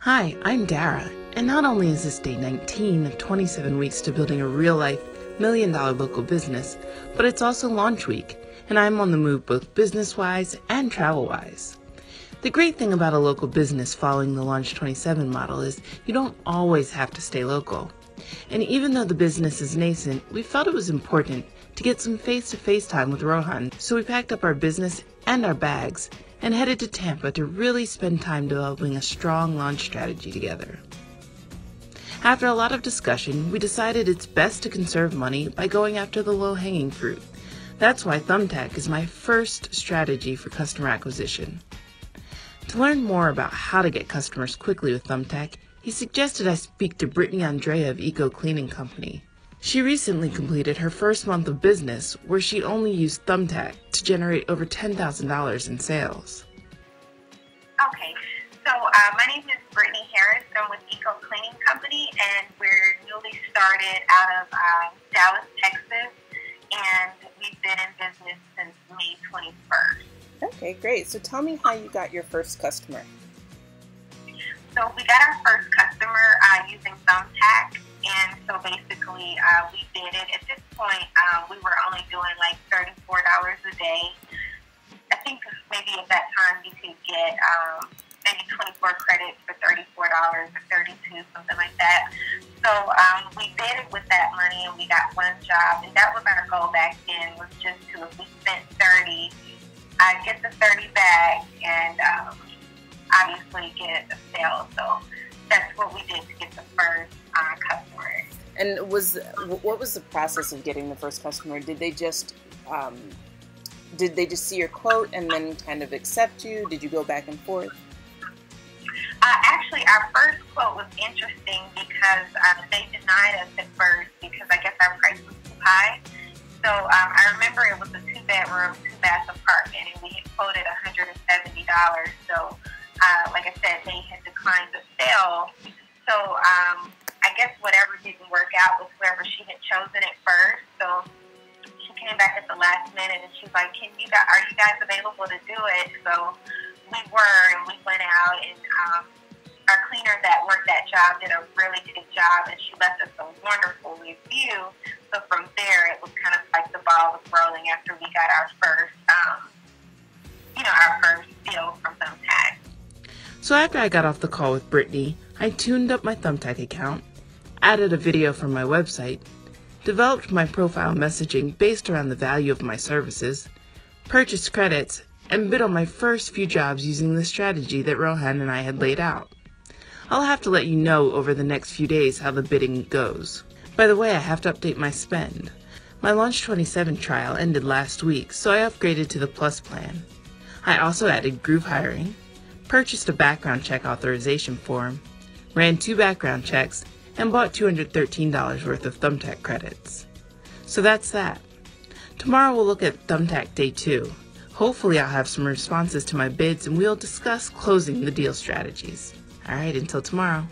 Hi, I'm Dara, and not only is this day 19 of 27 weeks to building a real-life, million-dollar local business, but it's also launch week, and I'm on the move both business-wise and travel-wise. The great thing about a local business following the Launch 27 model is you don't always have to stay local. And even though the business is nascent, we felt it was important to get some face-to-face time with Rohan, so we packed up our business and our bags and headed to Tampa to really spend time developing a strong launch strategy together. After a lot of discussion, we decided it's best to conserve money by going after the low-hanging fruit. That's why Thumbtack is my first strategy for customer acquisition. To learn more about how to get customers quickly with Thumbtack, he suggested I speak to Brittany Andrea of Eco Cleaning Company. She recently completed her first month of business where she only used Thumbtack to generate over $10,000 in sales. Okay, so my name is Brittany Harris. I'm with Eco Cleaning Company, and we're newly started out of Dallas, Texas, and we've been in business since May 21st. Okay, great. So tell me how you got your first customer. So we got our first customer using Thumbtack, and so basically we did it. At this point, we were only doing like $34 a day. I think maybe at that time you could get maybe 24 credits for $34 or $32, something like that. So we did it with that money, and we got one job, and that was our goal back then, was just to, if we spent 30, get the 30 back and obviously get a sale. So that's what we did to get the first customer. And what was the process of getting the first customer? Did they just see your quote and then kind of accept you? Did you go back and forth? Actually, our first quote was interesting because they denied us at first because I guess our price was too high. So I remember it was a 2-bedroom, 2-bath apartment, and we had quoted $170. So like I said, they had declined the sale. So I guess whatever didn't work out with whoever she had chosen at first. So she came back at the last minute, and she's like, are you guys available to do it? So we were, and we went out, and our cleaner that worked that job did a really good job, and she left us a wonderful review. So from there, it was kind of like the ball was rolling after we got our first, our first deal from Thumbtack. So after I got off the call with Brittany, I tuned up my Thumbtack account, added a video from my website, developed my profile messaging based around the value of my services, purchased credits, and bid on my first few jobs using the strategy that Rohan and I had laid out. I'll have to let you know over the next few days how the bidding goes. By the way, I have to update my spend. My Launch 27 trial ended last week, so I upgraded to the Plus plan. I also added group hiring, purchased a background check authorization form, ran 2 background checks, and bought $213 worth of Thumbtack credits. So that's that. Tomorrow we'll look at Thumbtack Day 2. Hopefully I'll have some responses to my bids, and we'll discuss closing the deal strategies. Alright, until tomorrow.